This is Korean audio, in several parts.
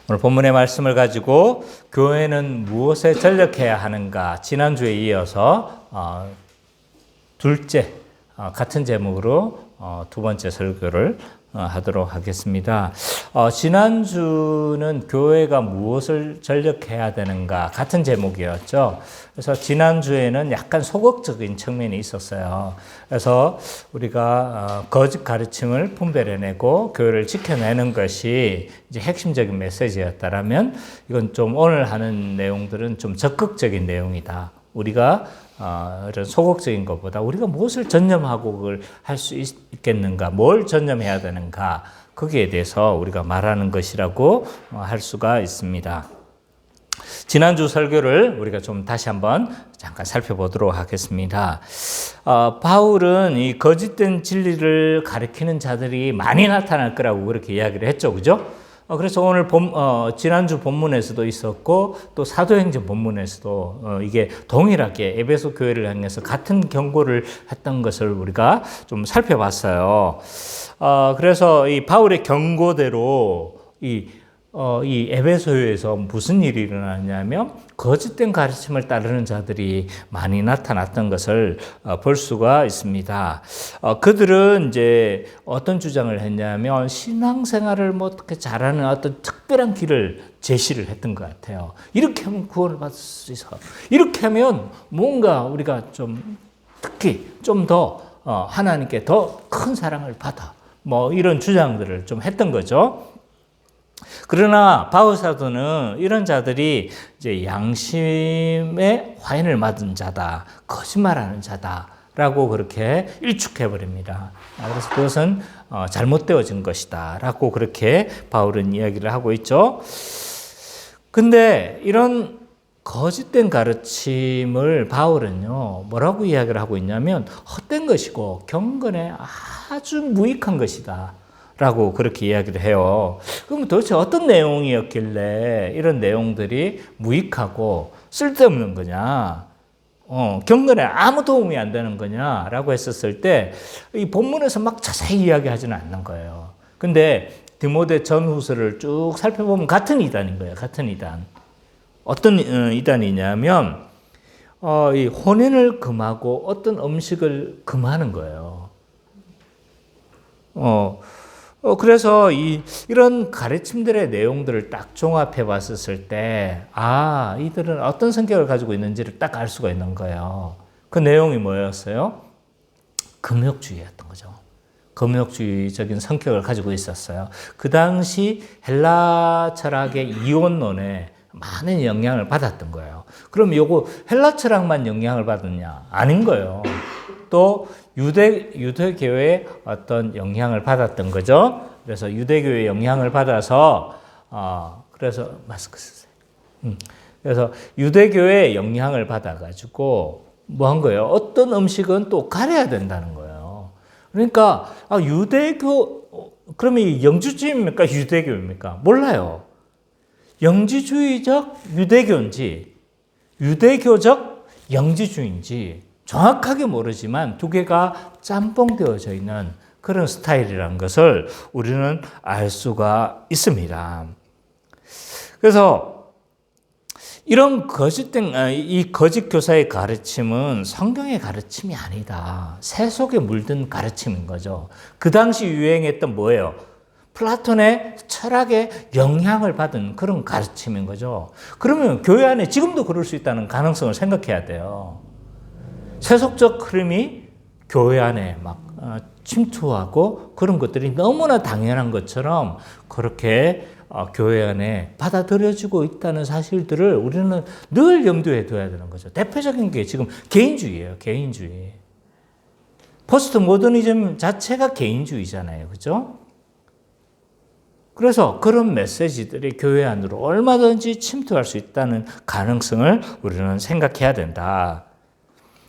오늘 본문의 말씀을 가지고 교회는 무엇에 전력해야 하는가, 지난주에 이어서 둘째 같은 제목으로 두 번째 설교를 하도록 하겠습니다. 지난주는 교회가 무엇을 전력해야 되는가 같은 제목이었죠. 그래서 지난주에는 약간 소극적인 측면이 있었어요. 그래서 우리가 거짓 가르침을 분별해내고 교회를 지켜내는 것이 이제 핵심적인 메시지였다라면, 이건 좀 오늘 하는 내용들은 좀 적극적인 내용이다. 우리가 이런 소극적인 것보다 우리가 무엇을 전념하고 그걸 할 수 있겠는가, 뭘 전념해야 되는가, 거기에 대해서 우리가 말하는 것이라고 할 수가 있습니다. 지난주 설교를 우리가 좀 다시 한번 잠깐 살펴보도록 하겠습니다. 바울은 이 거짓된 진리를 가리키는 자들이 많이 나타날 거라고 그렇게 이야기를 했죠, 그죠? 그래서 오늘 지난주 본문에서도 있었고, 또 사도행전 본문에서도 이게 동일하게 에베소 교회를 향해서 같은 경고를 했던 것을 우리가 좀 살펴봤어요. 그래서 이 바울의 경고대로 이 에베소에서 무슨 일이 일어났냐면, 거짓된 가르침을 따르는 자들이 많이 나타났던 것을 볼 수가 있습니다. 그들은 이제 어떤 주장을 했냐면, 신앙생활을 뭐 어떻게 잘하는 어떤 특별한 길을 제시를 했던 것 같아요. 이렇게 하면 구원을 받을 수 있어. 이렇게 하면 뭔가 우리가 좀 특히 좀 더 하나님께 더 큰 사랑을 받아. 뭐 이런 주장들을 좀 했던 거죠. 그러나 바울 사도는 이런 자들이 이제 양심의 화인을 맞은 자다, 거짓말하는 자다라고 그렇게 일축해 버립니다. 그래서 그것은 잘못되어진 것이다라고 그렇게 바울은 이야기를 하고 있죠. 근데 이런 거짓된 가르침을 바울은요, 뭐라고 이야기를 하고 있냐면, 헛된 것이고 경건에 아주 무익한 것이다 라고 그렇게 이야기를 해요. 그럼 도대체 어떤 내용이었길래 이런 내용들이 무익하고 쓸데없는 거냐, 경건에 아무 도움이 안 되는 거냐라고 했었을 때, 이 본문에서 막 자세히 이야기하지는 않는 거예요. 근데 디모데 전후서를 쭉 살펴보면 같은 이단인 거예요. 같은 이단. 어떤 이단이냐면, 이 혼인을 금하고 어떤 음식을 금하는 거예요. 그래서 이런 가르침들의 내용들을 딱 종합해 봤었을 때, 이들은 어떤 성격을 가지고 있는지를 딱 알 수가 있는 거예요. 그 내용이 뭐였어요? 금욕주의였던 거죠. 금욕주의적인 성격을 가지고 있었어요. 그 당시 헬라 철학의 이원론에 많은 영향을 받았던 거예요. 그럼 요거 헬라 철학만 영향을 받았냐? 아닌 거예요. 또 유대교의 어떤 영향을 받았던 거죠. 그래서 유대교의 영향을 받아서 그래서 마스크 쓰세요. 그래서 유대교의 영향을 받아가지고 뭐 한 거예요? 어떤 음식은 또 가려야 된다는 거예요. 그러니까 유대교, 그러면 이 영주주의입니까? 유대교입니까? 몰라요. 영지주의적 유대교인지 유대교적 영지주의인지 정확하게 모르지만 두 개가 짬뽕되어져 있는 그런 스타일이라는 것을 우리는 알 수가 있습니다. 그래서 이런 이 거짓 교사의 가르침은 성경의 가르침이 아니다. 새 속에 물든 가르침인 거죠. 그 당시 유행했던 뭐예요? 플라톤의 철학에 영향을 받은 그런 가르침인 거죠. 그러면 교회 안에 지금도 그럴 수 있다는 가능성을 생각해야 돼요. 세속적 흐름이 교회 안에 막 침투하고 그런 것들이 너무나 당연한 것처럼 그렇게 교회 안에 받아들여지고 있다는 사실들을 우리는 늘 염두에 둬야 되는 거죠. 대표적인 게 지금 개인주의예요. 개인주의. 포스트 모더니즘 자체가 개인주의잖아요. 그죠? 그래서 그런 메시지들이 교회 안으로 얼마든지 침투할 수 있다는 가능성을 우리는 생각해야 된다.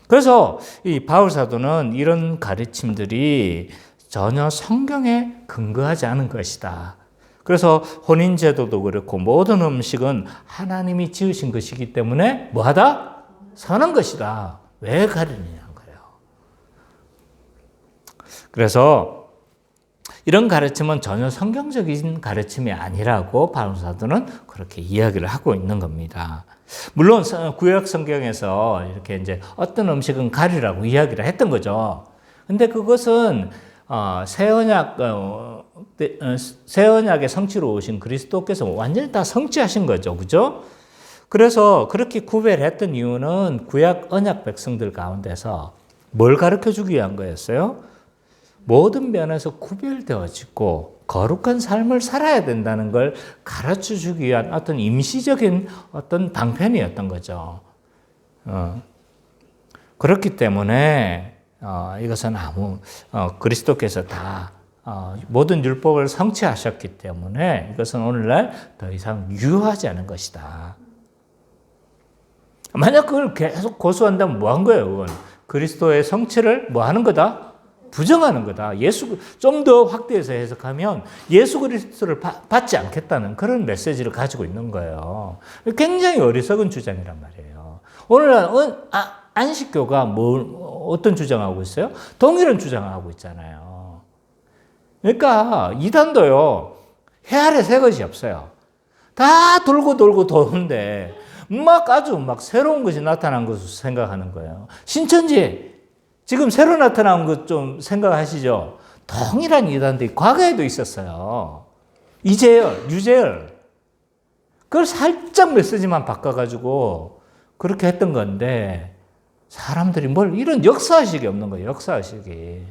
그래서 이 바울 사도는 이런 가르침들이 전혀 성경에 근거하지 않은 것이다. 그래서 혼인제도도 그렇고 모든 음식은 하나님이 지으신 것이기 때문에 뭐하다? 선한 것이다. 왜 가리느냐는 거예요. 그래서 이런 가르침은 전혀 성경적인 가르침이 아니라고 바울 사도는 그렇게 이야기를 하고 있는 겁니다. 물론 구약 성경에서 이렇게 이제 어떤 음식은 가리라고 이야기를 했던 거죠. 근데 그것은 새 언약의 성취로 오신 그리스도께서 완전히 다 성취하신 거죠. 그죠? 그래서 그렇게 구별했던 이유는 구약 언약 백성들 가운데서 뭘 가르쳐 주기 위한 거였어요? 모든 면에서 구별되어지고 거룩한 삶을 살아야 된다는 걸 가르쳐 주기 위한 어떤 임시적인 어떤 방편이었던 거죠. 그렇기 때문에 이것은 그리스도께서 다 모든 율법을 성취하셨기 때문에 이것은 오늘날 더 이상 유효하지 않은 것이다. 만약 그걸 계속 고수한다면 뭐 한 거예요? 그건 그리스도의 성취를 뭐 하는 거다? 부정하는 거다. 좀 더 확대해서 해석하면 예수 그리스도를 받지 않겠다는 그런 메시지를 가지고 있는 거예요. 굉장히 어리석은 주장이란 말이에요. 오늘날 안식교가 어떤 주장하고 있어요? 동일한 주장을 하고 있잖아요. 그러니까 이단도요, 해 아래 새 것이 없어요. 다 돌고 도는데 아주 새로운 것이 나타난 것으로 생각하는 거예요. 신천지 지금 새로 나타난 것 좀 생각하시죠? 동일한 이단들이 과거에도 있었어요. 이재열, 유재열. 그걸 살짝 메시지만 바꿔가지고 그렇게 했던 건데 사람들이 이런 역사의식이 없는 거예요. 역사의식이.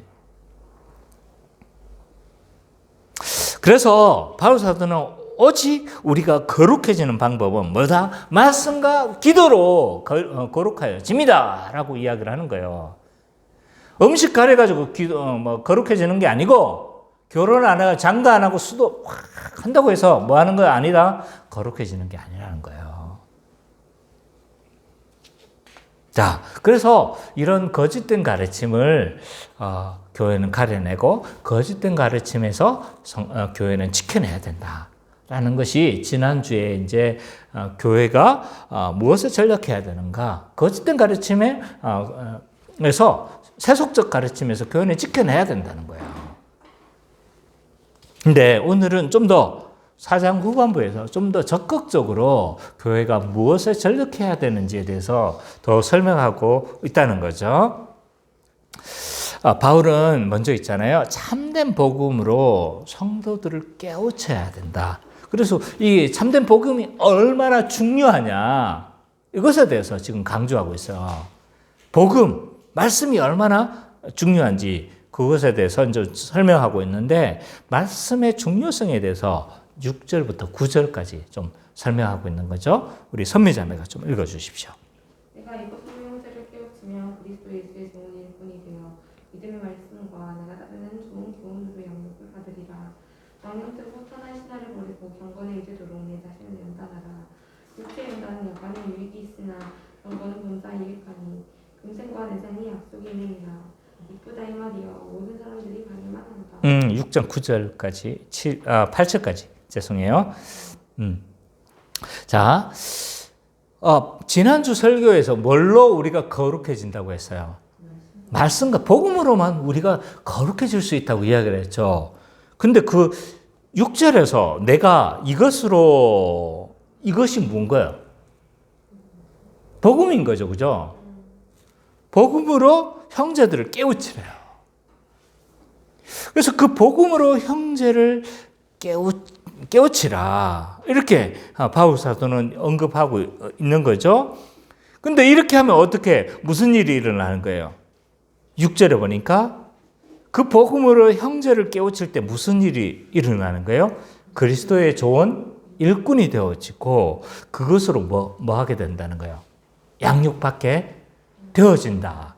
그래서 바울 사도는 오직 우리가 거룩해지는 방법은 뭐다? 말씀과 기도로 거룩하여집니다. 라고 이야기를 하는 거예요. 음식 가려가지고 거룩해지는 게 아니고, 결혼 안 하고 장가 안 하고 수도 확 한다고 해서 뭐 하는 거 아니다? 거룩해지는 게 아니라는 거예요. 자, 그래서 이런 거짓된 가르침을 교회는 가려내고, 거짓된 가르침에서 교회는 지켜내야 된다. 라는 것이 지난주에 이제 교회가 무엇을 전략해야 되는가? 거짓된 가르침에서 세속적 가르침에서 교회는 지켜내야 된다는 거예요. 근데 오늘은 좀 더 4장 후반부에서 좀 더 적극적으로 교회가 무엇을 전략해야 되는지에 대해서 더 설명하고 있다는 거죠. 바울은 먼저 있잖아요. 참된 복음으로 성도들을 깨우쳐야 된다. 그래서 이 참된 복음이 얼마나 중요하냐, 이것에 대해서 지금 강조하고 있어요. 복음, 말씀이 얼마나 중요한지 그것에 대해서 이제 설명하고 있는데, 말씀의 중요성에 대해서 6절부터 9절까지 좀 설명하고 있는 거죠. 우리 선미자매가 좀 읽어주십시오. 내가 이것 중에 형제를 깨우치면 그리스도 예수의 좋은 일꾼이 되어 믿음의 말씀과 내가 따르는 좋은 교훈으로 영육을 받으리라. 왕년들고 선한 신화를 버리고 경건에 이르도록 내 자신을 연단하라. 육체의 연단은 여간에 유익이 있으나 경건은 본다 유익하니 금생과 내생이 약속이 있느니라. 이쁘다 이 말이여 모든 사람들이 가기만 한다. 6장 9절까지 8절까지 죄송해요. 자, 지난주 설교에서 뭘로 우리가 거룩해진다고 했어요? 말씀과 복음으로만 우리가 거룩해질 수 있다고 이야기를 했죠. 근데 그 6절에서 내가 이것이 뭔가요? 복음인 거죠. 그죠? 복음으로 형제들을 깨우치래요. 그래서 그 복음으로 형제를 깨우치라. 이렇게 바울 사도는 언급하고 있는 거죠. 근데 이렇게 하면 무슨 일이 일어나는 거예요? 6절에 보니까 그 복음으로 형제를 깨우칠 때 무슨 일이 일어나는 거예요? 그리스도의 좋은 일꾼이 되어지고 그것으로 뭐 하게 된다는 거예요? 양육받게 되어진다.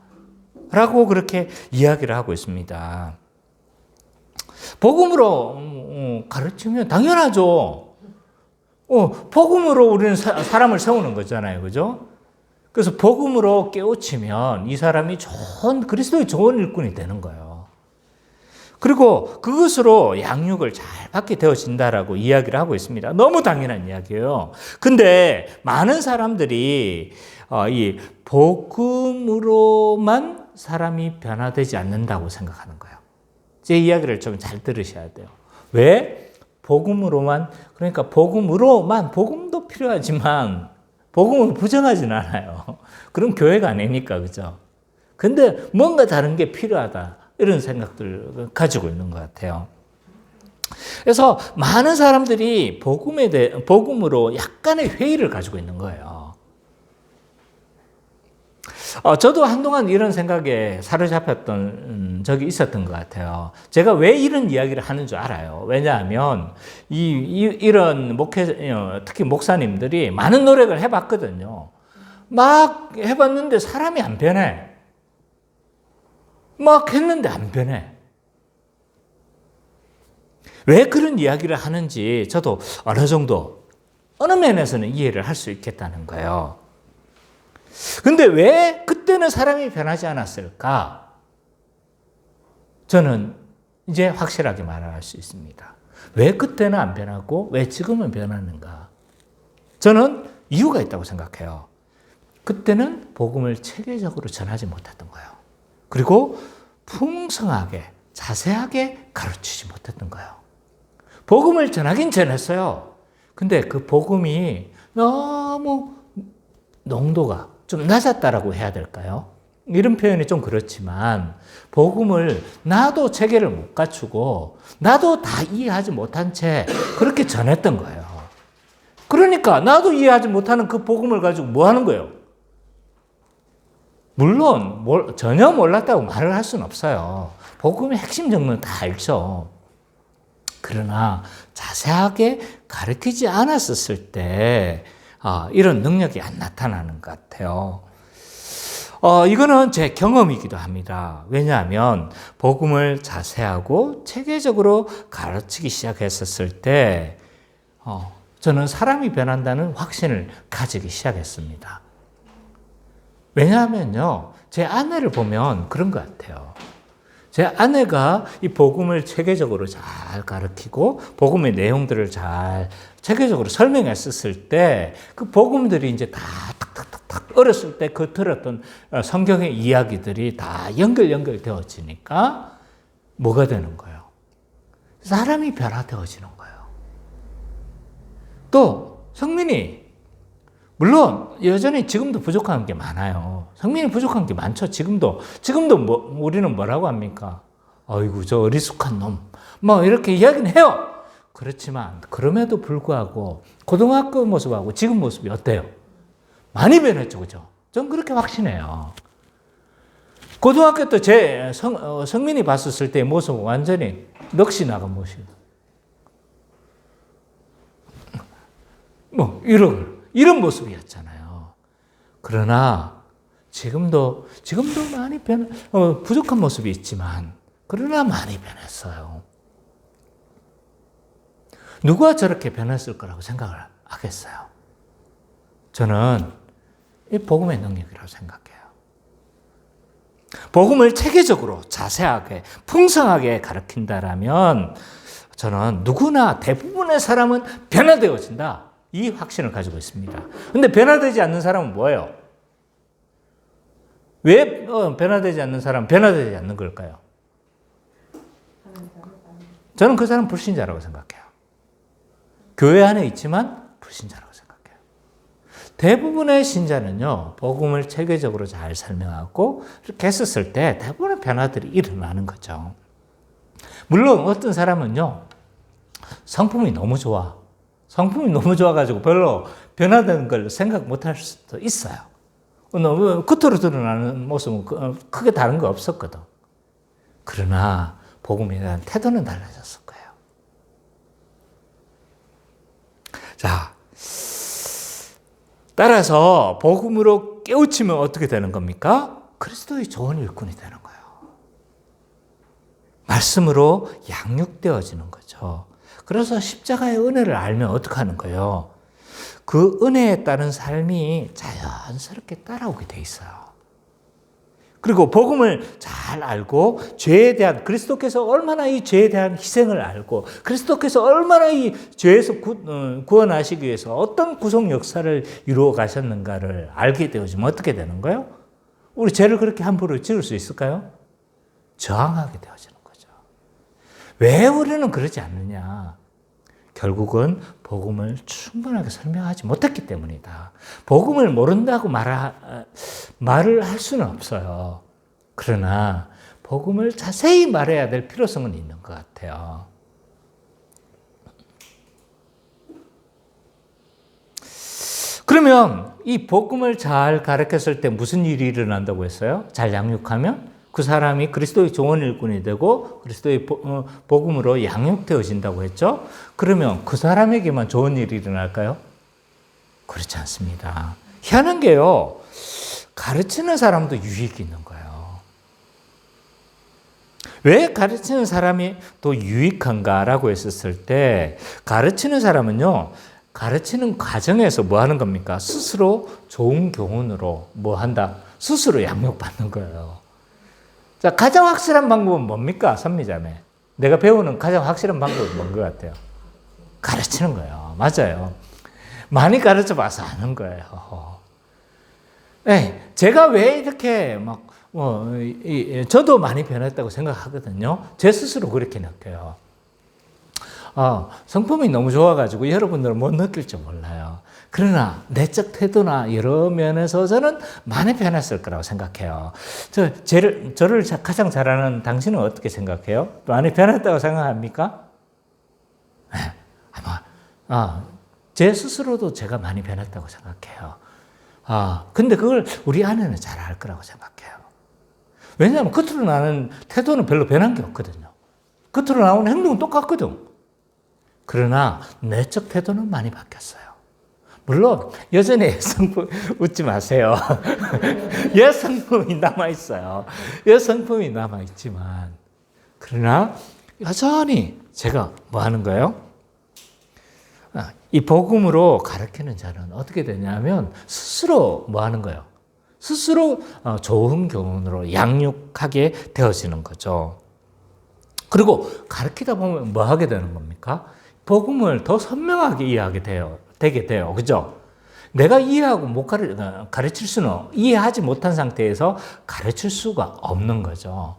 라고 그렇게 이야기를 하고 있습니다. 복음으로 가르치면 당연하죠. 복음으로 우리는 사람을 세우는 거잖아요. 그죠? 그래서 복음으로 깨우치면 이 사람이 그리스도의 좋은 일꾼이 되는 거예요. 그리고 그것으로 양육을 잘 받게 되어진다라고 이야기를 하고 있습니다. 너무 당연한 이야기예요. 근데 많은 사람들이 이 복음으로만 사람이 변화되지 않는다고 생각하는 거예요. 제 이야기를 좀 잘 들으셔야 돼요. 왜? 복음으로만, 그러니까 복음도 필요하지만 복음을 부정하진 않아요. 그럼 교회가 아니니까, 그죠? 근데 뭔가 다른 게 필요하다. 이런 생각들 가지고 있는 것 같아요. 그래서 많은 사람들이 복음으로 약간의 회의를 가지고 있는 거예요. 저도 한동안 이런 생각에 사로잡혔던 적이 있었던 것 같아요. 제가 왜 이런 이야기를 하는 줄 알아요. 왜냐하면 이런 특히 목사님들이 많은 노력을 해봤거든요. 막 해봤는데 사람이 안 변해. 막 했는데 안 변해. 왜 그런 이야기를 하는지 저도 어느 면에서는 이해를 할 수 있겠다는 거예요. 근데 왜 그때는 사람이 변하지 않았을까? 저는 이제 확실하게 말할 수 있습니다. 왜 그때는 안 변하고 왜 지금은 변하는가? 저는 이유가 있다고 생각해요. 그때는 복음을 체계적으로 전하지 못했던 거예요. 그리고 풍성하게, 자세하게 가르치지 못했던 거예요. 복음을 전하긴 전했어요. 근데 그 복음이 너무 농도가 좀 낮았다라고 해야 될까요? 이런 표현이 좀 그렇지만 복음을 나도 체계를 못 갖추고 나도 다 이해하지 못한 채 그렇게 전했던 거예요. 그러니까 나도 이해하지 못하는 그 복음을 가지고 뭐 하는 거예요? 물론 전혀 몰랐다고 말을 할 수는 없어요. 복음의 핵심 정도는 다 알죠. 그러나 자세하게 가르치지 않았었을 때 이런 능력이 안 나타나는 것 같아요. 이거는 제 경험이기도 합니다. 왜냐하면 복음을 자세하고 체계적으로 가르치기 시작했었을 때 저는 사람이 변한다는 확신을 가지기 시작했습니다. 왜냐하면요, 제 아내를 보면 그런 것 같아요. 제 아내가 이 복음을 체계적으로 잘 가르치고 복음의 내용들을 잘 체계적으로 설명했었을 때 그 복음들이 이제 다 탁탁탁탁 어렸을 때 그 들었던 성경의 이야기들이 다 연결되어지니까 뭐가 되는 거예요? 사람이 변화되어지는 거예요. 또 성민이 물론 여전히 지금도 부족한 게 많아요. 성민이 부족한 게 많죠. 지금도 우리는 뭐라고 합니까? 아이고 저 어리숙한 놈. 뭐 이렇게 이야기는 해요. 그렇지만 그럼에도 불구하고 고등학교 모습하고 지금 모습이 어때요? 많이 변했죠, 그죠? 전 그렇게 확신해요. 고등학교 때 제 성민이 봤었을 때의 모습은 완전히 넋이 나간 모습. 뭐 이런 모습이었잖아요. 그러나 지금도 많이 부족한 모습이 있지만 그러나 많이 변했어요. 누가 저렇게 변했을 거라고 생각을 하겠어요? 저는 이 복음의 능력이라고 생각해요. 복음을 체계적으로 자세하게 풍성하게 가르친다라면 저는 누구나 대부분의 사람은 변화되어진다. 이 확신을 가지고 있습니다. 근데 변화되지 않는 사람은 뭐예요? 왜 변화되지 않는 사람은 변화되지 않는 걸까요? 저는 그 사람 불신자라고 생각해요. 교회 안에 있지만 불신자라고 생각해요. 대부분의 신자는요, 복음을 체계적으로 잘 설명하고 이렇게 했었을 때 대부분의 변화들이 일어나는 거죠. 물론 어떤 사람은요, 성품이 너무 좋아가지고 별로 변화되는 걸 생각 못 할 수도 있어요. 겉으로 드러나는 모습은 크게 다른 거 없었거든. 그러나 복음에 대한 태도는 달라졌을 거예요. 자, 따라서 복음으로 깨우치면 어떻게 되는 겁니까? 그리스도의 좋은 일꾼이 되는 거예요. 말씀으로 양육되어지는 거죠. 그래서 십자가의 은혜를 알면 어떻게 하는 거예요? 그 은혜에 따른 삶이 자연스럽게 따라오게 돼 있어요. 그리고 복음을 잘 알고 죄에 대한 그리스도께서 얼마나 이 죄에 대한 희생을 알고 그리스도께서 얼마나 이 죄에서 구원하시기 위해서 어떤 구속 역사를 이루어 가셨는가를 알게 되어지면 어떻게 되는 거예요? 우리 죄를 그렇게 함부로 지을 수 있을까요? 저항하게 되어지는 거죠. 왜 우리는 그러지 않느냐? 결국은 복음을 충분하게 설명하지 못했기 때문이다. 복음을 모른다고 말을 할 수는 없어요. 그러나 복음을 자세히 말해야 될 필요성은 있는 것 같아요. 그러면 이 복음을 잘 가르쳤을 때 무슨 일이 일어난다고 했어요? 잘 양육하면 그 사람이 그리스도의 좋은 일꾼이 되고 그리스도의 복음으로 양육되어진다고 했죠? 그러면 그 사람에게만 좋은 일이 일어날까요? 그렇지 않습니다. 희한한 게요. 가르치는 사람도 유익이 있는 거예요. 왜 가르치는 사람이 또 유익한가라고 했었을 때 가르치는 사람은요. 가르치는 과정에서 뭐 하는 겁니까? 스스로 좋은 교훈으로 뭐 한다? 스스로 양육받는 거예요. 자, 가장 확실한 방법은 뭡니까? 선미자매. 내가 배우는 가장 확실한 방법은 뭔 것 같아요? 가르치는 거예요. 맞아요. 많이 가르쳐 봐서 아는 거예요. 네, 제가 왜 이렇게 저도 많이 변했다고 생각하거든요. 제 스스로 그렇게 느껴요. 성품이 너무 좋아가지고 여러분들은 못 느낄지 몰라요. 그러나 내적 태도나 여러 면에서 저는 많이 변했을 거라고 생각해요. 저를 가장 잘 아는 당신은 어떻게 생각해요? 많이 변했다고 생각합니까? 네, 아마 제 스스로도 제가 많이 변했다고 생각해요. 근데 그걸 우리 아내는 잘 알 거라고 생각해요. 왜냐하면 겉으로 나는 태도는 별로 변한 게 없거든요. 겉으로 나오는 행동은 똑같거든. 그러나 내적 태도는 많이 바뀌었어요. 물론 여전히 여성품 웃지 마세요. 여성품이 남아있어요. 여성품이 남아있지만 그러나 여전히 제가 뭐 하는 거예요? 이 복음으로 가르치는 자는 어떻게 되냐면 스스로 뭐 하는 거예요? 스스로 좋은 교훈으로 양육하게 되어지는 거죠. 그리고 가르치다 보면 뭐 하게 되는 겁니까? 복음을 더 선명하게 되게 돼요. 그죠? 내가 이해하고 못 가르칠 수는, 이해하지 못한 상태에서 가르칠 수가 없는 거죠.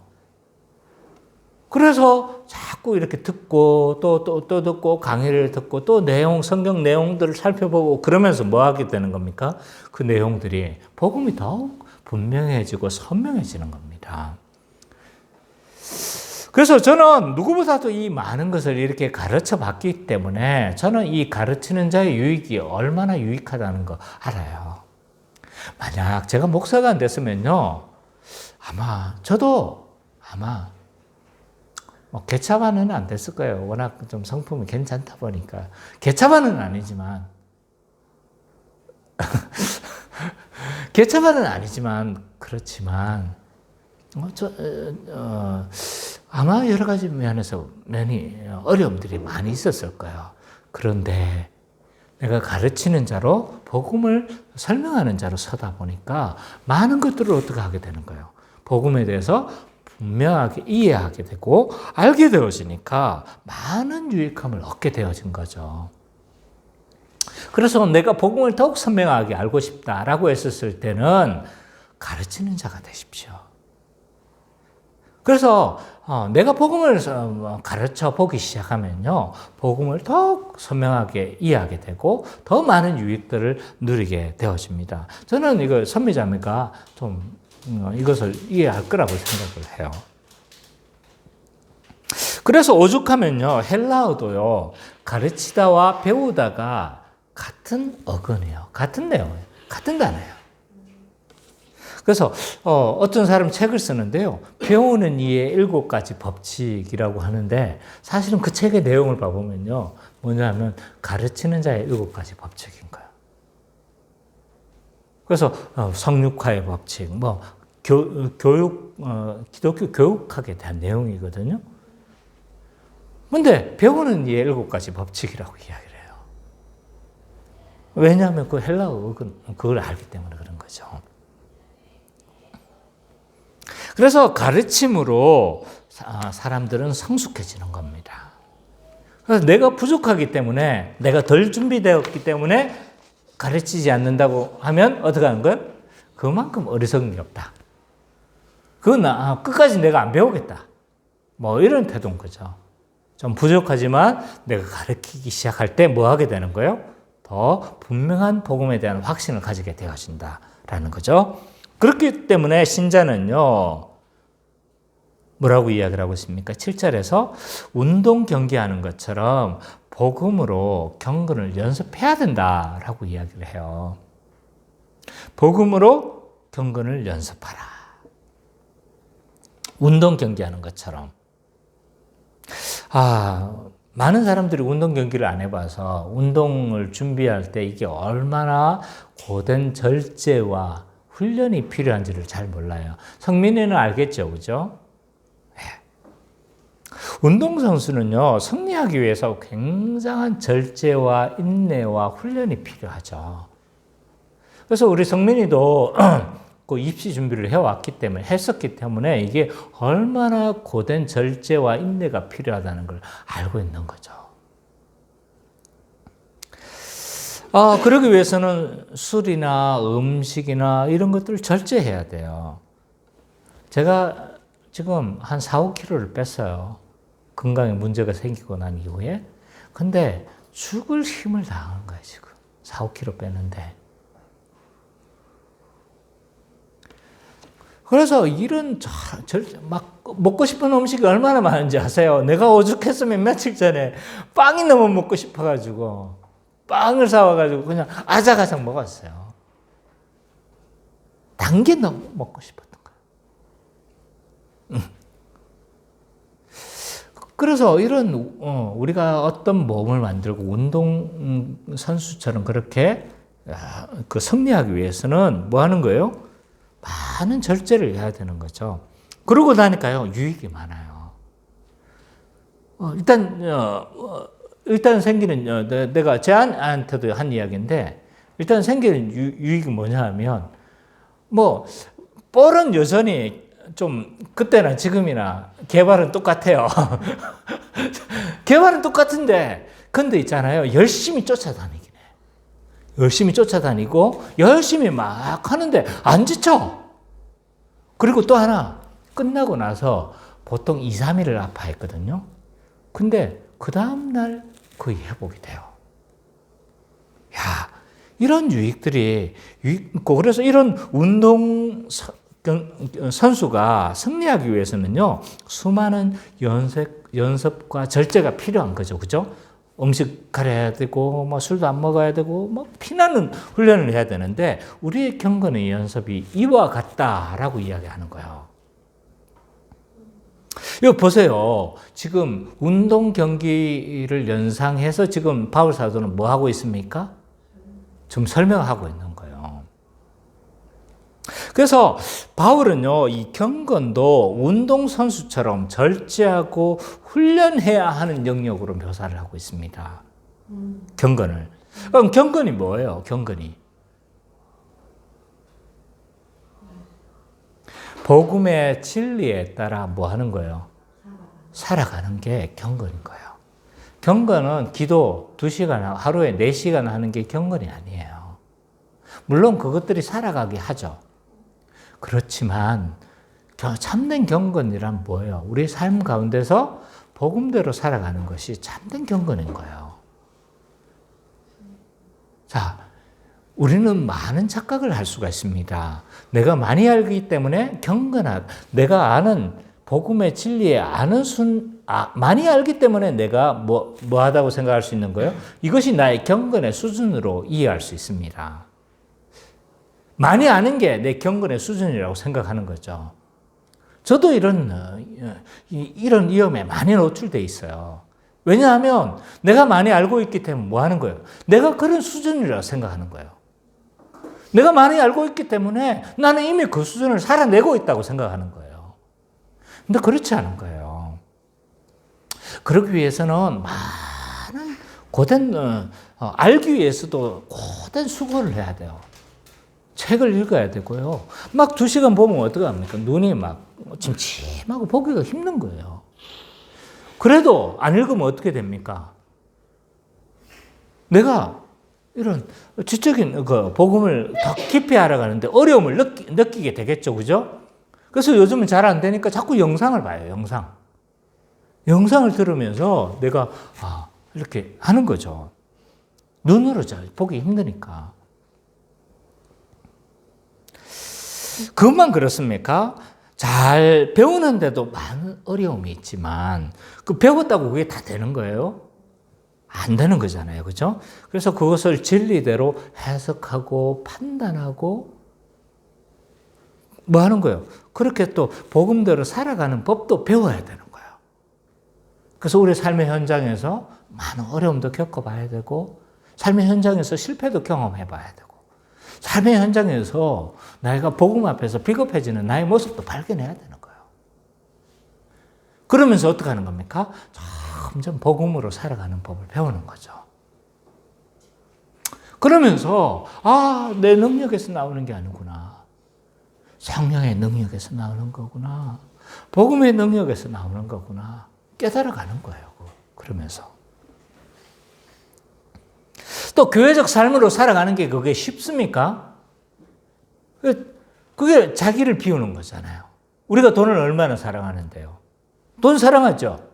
그래서 자꾸 이렇게 듣고 또 듣고 강의를 듣고 또 성경 내용들을 살펴보고 그러면서 뭐 하게 되는 겁니까? 그 내용들이 복음이 더욱 분명해지고 선명해지는 겁니다. 그래서 저는 누구보다도 이 많은 것을 이렇게 가르쳐 봤기 때문에 저는 이 가르치는 자의 유익이 얼마나 유익하다는 거 알아요. 만약 제가 목사가 안 됐으면요, 저도 개차반은 안 됐을 거예요. 워낙 좀 성품이 괜찮다 보니까. 개차반은 아니지만, 그렇지만, 아마 여러 가지 면에서 어려움들이 많이 있었을 거예요. 그런데 내가 가르치는 자로 복음을 설명하는 자로 서다 보니까 많은 것들을 어떻게 하게 되는 거예요. 복음에 대해서 분명하게 이해하게 되고 알게 되어지니까 많은 유익함을 얻게 되어진 거죠. 그래서 내가 복음을 더욱 선명하게 알고 싶다라고 했었을 때는 가르치는 자가 되십시오. 그래서 내가 복음을 가르쳐 보기 시작하면요, 복음을 더욱 선명하게 이해하게 되고 더 많은 유익들을 누리게 되어집니다. 저는 이거 선미자매가 좀 이것을 이해할 거라고 생각을 해요. 그래서 오죽하면요, 헬라어도요, 가르치다와 배우다가 같은 어근이에요. 같은 내용이에요. 같은 단어예요. 그래서 어떤 사람 책을 쓰는데요. 배우는 이의 7가지 법칙이라고 하는데 사실은 그 책의 내용을 봐보면요. 뭐냐면 가르치는 자의 7가지 법칙인 거예요. 그래서 성육화의 법칙, 기독교 교육학에 대한 내용이거든요. 근데 배우는 이의 7가지 법칙이라고 이야기를 해요. 왜냐하면 그 헬라어 그걸 알기 때문에 그런 거죠. 그래서 가르침으로 사람들은 성숙해지는 겁니다. 그래서 내가 부족하기 때문에, 내가 덜 준비되었기 때문에 가르치지 않는다고 하면 어떻게 하는 거예요? 그만큼 어리석은 게 없다. 그건 끝까지 내가 안 배우겠다. 이런 태도인 거죠. 좀 부족하지만 내가 가르치기 시작할 때 뭐 하게 되는 거예요? 더 분명한 복음에 대한 확신을 가지게 되어진다라는 거죠. 그렇기 때문에 신자는요, 뭐라고 이야기를 하고 있습니까? 7절에서 운동 경기하는 것처럼 복음으로 경건을 연습해야 된다라고 이야기를 해요. 복음으로 경건을 연습하라. 운동 경기하는 것처럼. 많은 사람들이 운동 경기를 안 해봐서 운동을 준비할 때 이게 얼마나 고된 절제와 훈련이 필요한지를 잘 몰라요. 성민이는 알겠죠, 그죠? 운동선수는요, 승리하기 위해서 굉장한 절제와 인내와 훈련이 필요하죠. 그래서 우리 성민이도 그 입시 준비를 했었기 때문에 이게 얼마나 고된 절제와 인내가 필요하다는 걸 알고 있는 거죠. 그러기 위해서는 술이나 음식이나 이런 것들을 절제해야 돼요. 제가 지금 한 4, 5kg를 뺐어요. 건강에 문제가 생기고 난 이후에. 근데 죽을 힘을 다하는 거예요, 지금. 4, 5kg 빼는데. 그래서 이런 막 먹고 싶은 음식이 얼마나 많은지 아세요? 내가 오죽했으면 며칠 전에 빵이 너무 먹고 싶어가지고 빵을 사와가지고 그냥 아작아작 먹었어요. 단 게 너무 먹고 싶었던 거예요. 그래서 이런 우리가 어떤 몸을 만들고 운동 선수처럼 그렇게 승리하기 위해서는 뭐 하는 거예요? 많은 절제를 해야 되는 거죠. 그러고 나니까요, 유익이 많아요. 일단 생기는, 내가 제 아한테도 한 이야기인데, 일단 생기는 유익이 뭐냐 하면, 뻘은 여전히 좀, 그때나 지금이나 개발은 똑같아요. 개발은 똑같은데, 근데 있잖아요, 열심히 쫓아다니긴 해. 열심히 쫓아다니고 열심히 막 하는데 안 지쳐. 그리고 또 하나, 끝나고 나서 보통 2, 3일을 아파했거든요. 근데 그 다음날 거의 회복이 돼요. 이런 유익들이 있고, 그래서 이런 운동 선수가 승리하기 위해서는요, 수많은 연습과 절제가 필요한 거죠. 그죠? 음식 가려야 되고, 술도 안 먹어야 되고, 피나는 훈련을 해야 되는데, 우리의 경건의 연습이 이와 같다라고 이야기하는 거예요. 이거 보세요. 지금 운동 경기를 연상해서 지금 바울 사도는 뭐 하고 있습니까? 지금 설명하고 있는 거예요. 그래서 바울은요, 이 경건도 운동선수처럼 절제하고 훈련해야 하는 영역으로 묘사를 하고 있습니다. 경건을. 그럼 경건이 뭐예요? 경건이. 복음의 진리에 따라 뭐 하는 거예요? 살아가는 게 경건인 거예요. 경건은 기도 2시간, 하루에 4시간 하는 게 경건이 아니에요. 물론 그것들이 살아가게 하죠. 그렇지만 참된 경건이란 뭐예요? 우리 삶 가운데서 복음대로 살아가는 것이 참된 경건인 거예요. 자, 우리는 많은 착각을 할 수가 있습니다. 내가 많이 알기 때문에 내가 아는 복음의 진리에 많이 알기 때문에 내가 뭐 하다고 생각할 수 있는 거예요? 이것이 나의 경건의 수준으로 이해할 수 있습니다. 많이 아는 게 내 경건의 수준이라고 생각하는 거죠. 저도 이런 위험에 많이 노출돼 있어요. 왜냐하면 내가 많이 알고 있기 때문에 뭐 하는 거예요? 내가 그런 수준이라고 생각하는 거예요. 내가 많이 알고 있기 때문에 나는 이미 그 수준을 살아내고 있다고 생각하는 거예요. 근데 그렇지 않은 거예요. 그러기 위해서는 많은 알기 위해서도 고된 수고를 해야 돼요. 책을 읽어야 되고요. 막 2시간 보면 어떡합니까? 눈이 막 침침하고 보기가 힘든 거예요. 그래도 안 읽으면 어떻게 됩니까? 내가 이런 지적인 복음을 더 깊이 알아가는데 어려움을 느끼게 되겠죠. 그죠? 그래서 요즘은 잘 안 되니까 자꾸 영상을 봐요. 영상. 영상을 들으면서 내가 이렇게 하는 거죠. 눈으로 잘 보기 힘드니까. 그것만 그렇습니까? 잘 배우는데도 많은 어려움이 있지만 그 배웠다고 그게 다 되는 거예요? 안 되는 거잖아요. 그죠? 그래서 그것을 진리대로 해석하고 판단하고 뭐 하는 거예요? 그렇게 또 복음대로 살아가는 법도 배워야 되는 거예요. 그래서 우리 삶의 현장에서 많은 어려움도 겪어봐야 되고 삶의 현장에서 실패도 경험해봐야 되고 삶의 현장에서 내가 복음 앞에서 비겁해지는 나의 모습도 발견해야 되는 거예요. 그러면서 어떻게 하는 겁니까? 점점 복음으로 살아가는 법을 배우는 거죠. 그러면서 내 능력에서 나오는 게 아니구나. 성령의 능력에서 나오는 거구나. 복음의 능력에서 나오는 거구나. 깨달아가는 거예요. 그러면서. 또 교회적 삶으로 살아가는 게 그게 쉽습니까? 그게 자기를 비우는 거잖아요. 우리가 돈을 얼마나 사랑하는데요. 돈 사랑하죠?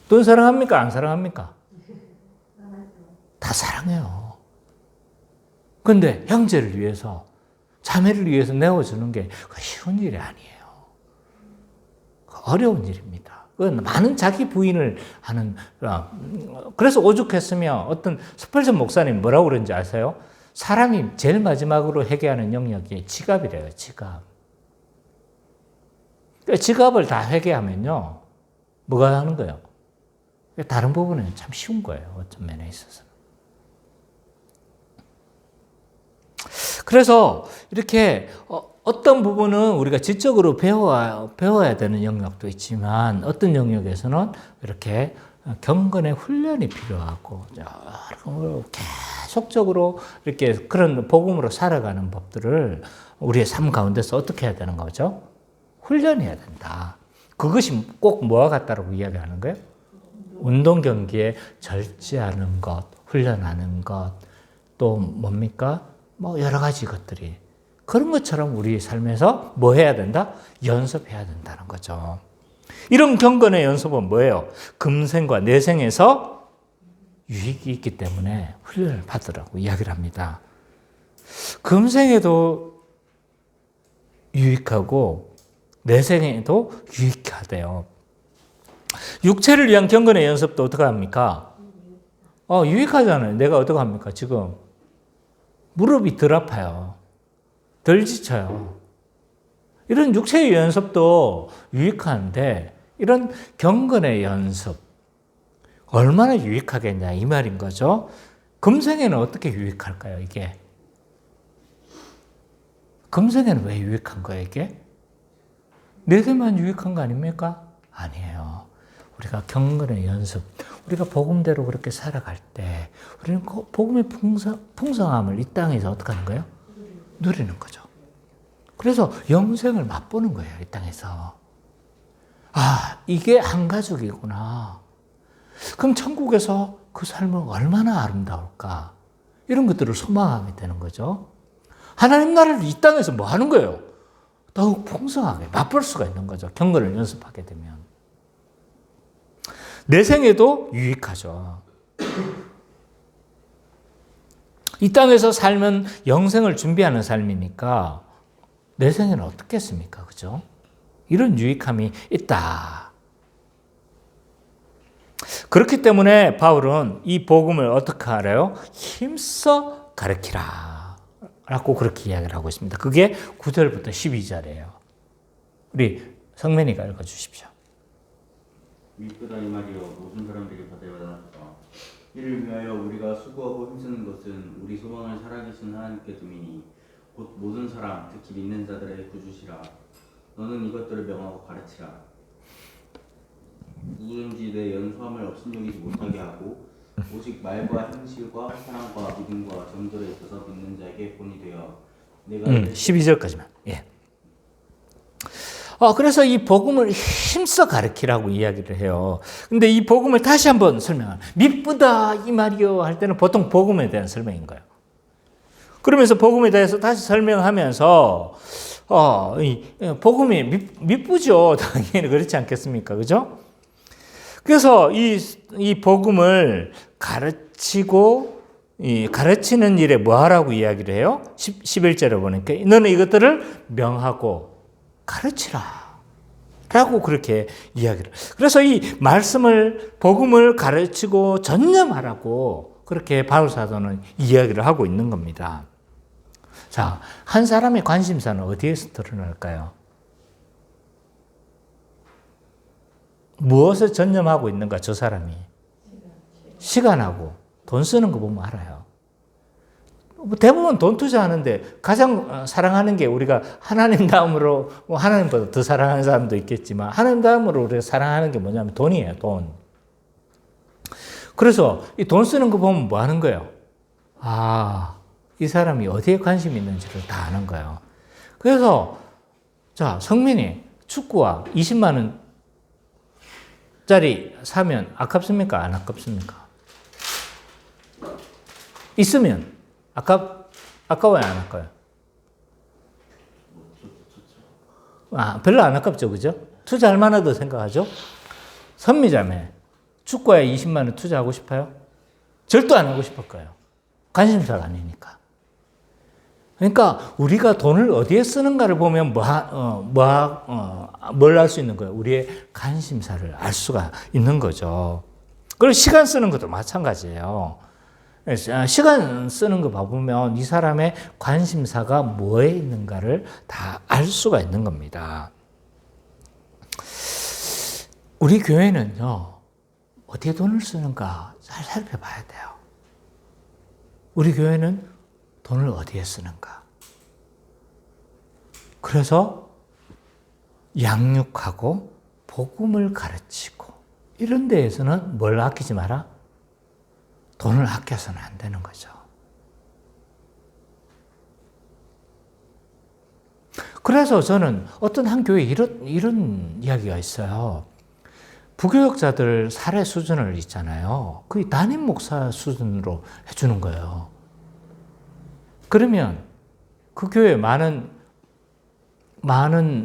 돈 사랑합니까? 안 사랑합니까? 다 사랑해요. 그런데 형제를 위해서, 자매를 위해서 내어주는 게 쉬운 일이 아니에요. 어려운 일입니다. 그건 많은 자기 부인을 하는, 그래서 오죽했으면 어떤 스펄전 목사님 뭐라고 그러는지 아세요? 사람이 제일 마지막으로 회개하는 영역이 지갑이래요, 지갑. 지갑을 다 회개하면요, 뭐가 하는 거예요? 다른 부분은 참 쉬운 거예요, 어떤 면에 있어서는. 그래서 이렇게 어떤 부분은 우리가 지적으로 배워야 되는 영역도 있지만 어떤 영역에서는 이렇게 경건의 훈련이 필요하고 계속적으로 이렇게 그런 복음으로 살아가는 법들을 우리의 삶 가운데서 어떻게 해야 되는 거죠? 훈련해야 된다. 그것이 꼭 뭐와 같다라고 이야기하는 거예요? 운동 경기에 절제하는 것, 훈련하는 것, 또 뭡니까? 뭐 여러 가지 것들이 그런 것처럼 우리 삶에서 뭐 해야 된다? 연습해야 된다는 거죠. 이런 경건의 연습은 뭐예요? 금생과 내생에서 유익이 있기 때문에 훈련을 받으라고 이야기를 합니다. 금생에도 유익하고 내생에도 유익하대요. 육체를 위한 경건의 연습도 어떻게 합니까? 유익하잖아요. 내가 어떻게 합니까? 지금 무릎이 덜 아파요. 덜 지쳐요. 이런 육체의 연습도 유익한데 이런 경건의 연습 얼마나 유익하겠냐 이 말인 거죠. 금생에는 어떻게 유익할까요? 이게 금생에는 왜 유익한 거예요? 이게 내세만 유익한 거 아닙니까? 아니에요. 우리가 경건의 연습, 우리가 복음대로 그렇게 살아갈 때 우리는 복음의 풍성함을 이 땅에서 어떻게 하는 거예요? 누리는 거죠. 그래서 영생을 맛보는 거예요. 이 땅에서. 이게 한 가족이구나. 그럼 천국에서 그 삶은 얼마나 아름다울까? 이런 것들을 소망하게 되는 거죠. 하나님 나라를 이 땅에서 뭐 하는 거예요? 더욱 풍성하게 맛볼 수가 있는 거죠. 경건을 연습하게 되면. 내 생에도 유익하죠. 이 땅에서 살면 영생을 준비하는 삶이니까 내 생에는 어떻겠습니까? 그죠? 이런 유익함이 있다. 그렇기 때문에 바울은 이 복음을 어떻게 하래요? 힘써 가르치라. 라고 그렇게 이야기를 하고 있습니다. 그게 9절부터 12절이에요. 우리 성민이가 읽어주십시오. 미쁘다 이 말이여 모든 사람들이 받아야하나이다. 이를 위하여 우리가 수고하고 힘쓰는 것은 우리 소망을 살아계신 하나님께 둠이니 곧 모든 사람 특히 믿는 자들의 구주시라. 너는 이것들을 명하고 가르치라. 누구든지 내 연소함을 업신여기지 못하게 하고 오직 말과 행실과 사랑과 믿음과 정절에 있어서 믿는 자에게 본이 되어 내가 12절까지만. 예. 그래서 이 복음을 힘써 가르치라고 이야기를 해요. 근데 이 복음을 다시 한번 설명하면 미쁘다 이 말이요 할 때는 보통 복음에 대한 설명인 거예요. 그러면서 복음에 대해서 다시 설명하면서 이 복음이 미쁘죠. 당연히 그렇지 않겠습니까? 그죠? 그래서 이 복음을 가르치는 일에 뭐 하라고 이야기를 해요? 11절에 보니까 너는 이것들을 명하고 가르치라. 라고 그렇게 이야기를. 그래서 이 복음을 가르치고 전념하라고 그렇게 바울 사도는 이야기를 하고 있는 겁니다. 자, 한 사람의 관심사는 어디에서 드러날까요? 무엇을 전념하고 있는가, 저 사람이? 시간하고 돈 쓰는 거 보면 알아요. 대부분 돈 투자하는데 가장 사랑하는 게 우리가 하나님 다음으로, 하나님보다 더 사랑하는 사람도 있겠지만 하나님 다음으로 우리가 사랑하는 게 뭐냐면 돈이에요, 돈. 그래서 이 돈 쓰는 거 보면 뭐 하는 거예요? 아, 이 사람이 어디에 관심이 있는지를 다 아는 거예요. 그래서 자, 성민이 축구화 20만 원짜리 사면 아깝습니까? 안 아깝습니까? 있으면 아까워요, 안 아까워요? 별로 안 아깝죠, 그죠? 투자할 만하다고 생각하죠? 선미자매, 축구에 20만 원 투자하고 싶어요? 절대 안 하고 싶을 거예요. 관심사가 아니니까. 그러니까 우리가 돈을 어디에 쓰는가를 보면 뭘 알 수 있는 거예요? 우리의 관심사를 알 수가 있는 거죠. 그리고 시간 쓰는 것도 마찬가지예요. 시간 쓰는 거 봐보면 이 사람의 관심사가 뭐에 있는가를 다 알 수가 있는 겁니다. 우리 교회는요, 어디에 돈을 쓰는가 잘 살펴봐야 돼요. 우리 교회는 돈을 어디에 쓰는가. 그래서 양육하고 복음을 가르치고 이런 데에서는 뭘 아끼지 마라? 돈을 아껴서는 안 되는 거죠. 그래서 저는 어떤 한 교회에 이런 이야기가 있어요. 부교역자들 사례 수준을 있잖아요. 그 담임 목사 수준으로 해주는 거예요. 그러면 그 교회에 많은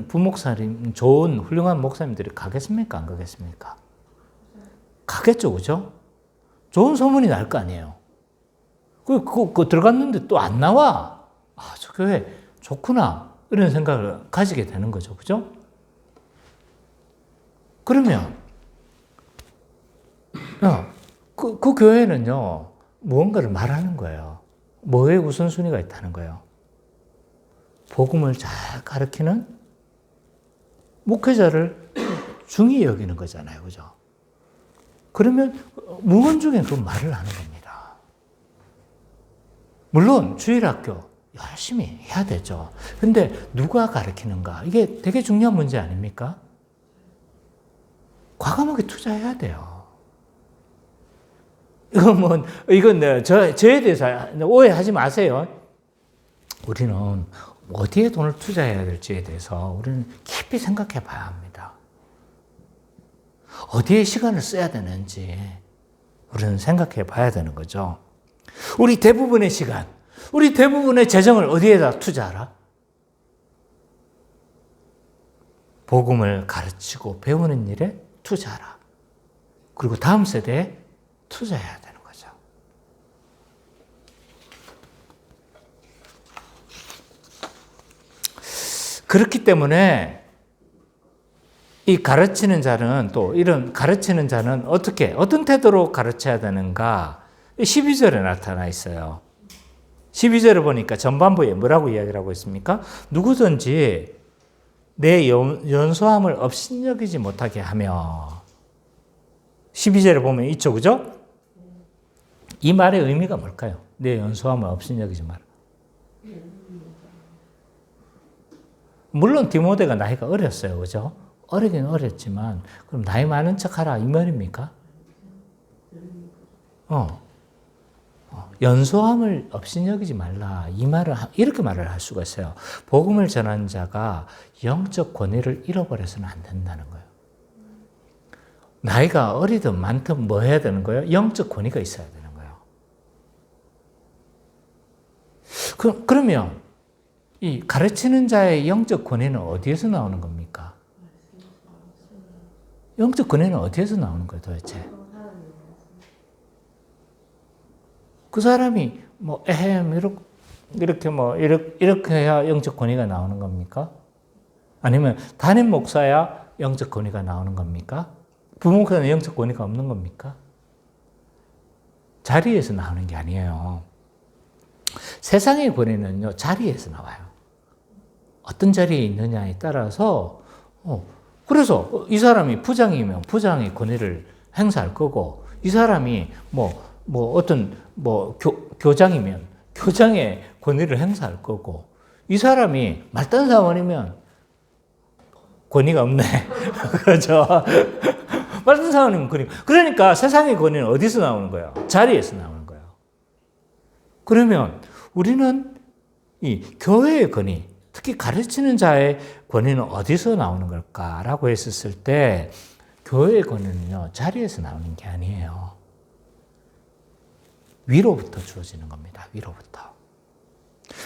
부목사님, 좋은 훌륭한 목사님들이 가겠습니까? 안 가겠습니까? 가겠죠, 그죠? 좋은 소문이 날 거 아니에요. 그 들어갔는데 또 안 나와. 아, 저 교회 좋구나. 이런 생각을 가지게 되는 거죠. 그죠? 그러면, 그 교회는요, 무언가를 말하는 거예요. 뭐에 우선순위가 있다는 거예요. 복음을 잘 가르치는 목회자를 중히 여기는 거잖아요. 그죠? 그러면 무언중에 그 말을 하는 겁니다. 물론 주일학교 열심히 해야 되죠. 근데 누가 가르치는가? 이게 되게 중요한 문제 아닙니까? 과감하게 투자해야 돼요. 이건 저에 대해서 오해하지 마세요. 우리는 어디에 돈을 투자해야 될지에 대해서 우리는 깊이 생각해 봐야 합니다. 어디에 시간을 써야 되는지 우리는 생각해 봐야 되는 거죠. 우리 대부분의 시간, 우리 대부분의 재정을 어디에다 투자하라? 복음을 가르치고 배우는 일에 투자하라. 그리고 다음 세대에 투자해야 되는 거죠. 그렇기 때문에 이 가르치는 자는 어떤 태도로 가르쳐야 되는가? 12절에 나타나 있어요. 12절을 보니까 전반부에 뭐라고 이야기를 하고 있습니까? 누구든지 내 연소함을 업신여기지 못하게 하며 12절에 보면 있죠, 그죠? 이 말의 의미가 뭘까요? 내 연소함을 업신여기지 마라. 물론 디모데가 나이가 어렸어요, 그죠? 어리긴 어렸지만 그럼 나이 많은 척하라 이 말입니까? 연소함을 업신여기지 말라 이 말을 이렇게 말을 할 수가 있어요. 복음을 전하는 자가 영적 권위를 잃어버려서는 안 된다는 거예요. 나이가 어리든 많든 뭐 해야 되는 거예요? 영적 권위가 있어야 되는 거예요. 그러면 이 가르치는 자의 영적 권위는 어디에서 나오는 겁니까? 영적 권위는 어디에서 나오는 거예요, 도대체? 그 사람이 뭐 이렇게 뭐 이렇게 해야 영적 권위가 나오는 겁니까? 아니면 담임 목사야 영적 권위가 나오는 겁니까? 부목사는 영적 권위가 없는 겁니까? 자리에서 나오는 게 아니에요. 세상의 권위는요, 자리에서 나와요. 어떤 자리에 있느냐에 따라서, 그래서 이 사람이 부장이면 부장의 권위를 행사할 거고, 이 사람이 교장이면 교장의 권위를 행사할 거고, 이 사람이 말단 사원이면 권위가 없네. 그렇죠? 말단 사원이면 권위가. 그러니까 세상의 권위는 어디서 나오는 거예요? 자리에서 나오는 거예요. 그러면 우리는 이 교회의 권위, 특히 가르치는 자의 권위는 어디서 나오는 걸까라고 했었을 때, 교회의 권위는요, 자리에서 나오는 게 아니에요. 위로부터 주어지는 겁니다. 위로부터.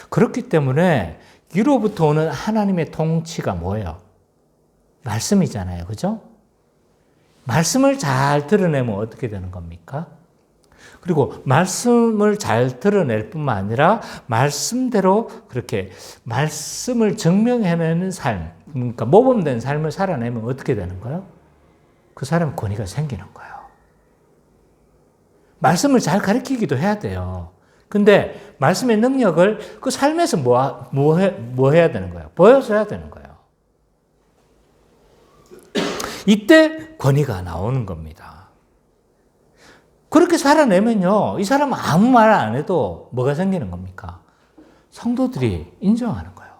그렇기 때문에 위로부터 오는 하나님의 통치가 뭐예요? 말씀이잖아요. 그죠? 말씀을 잘 드러내면 어떻게 되는 겁니까? 그리고 말씀을 잘 드러낼 뿐만 아니라 말씀대로 그렇게 말씀을 증명해내는 삶, 그러니까 모범된 삶을 살아내면 어떻게 되는 거예요? 그 사람 권위가 생기는 거예요. 말씀을 잘 가르치기도 해야 돼요. 근데 말씀의 능력을 그 삶에서 뭐 해야 되는 거예요? 보여서 해야 되는 거예요. 이때 권위가 나오는 겁니다. 그렇게 살아내면요, 이 사람은 아무 말 안 해도 뭐가 생기는 겁니까? 성도들이 인정하는 거예요.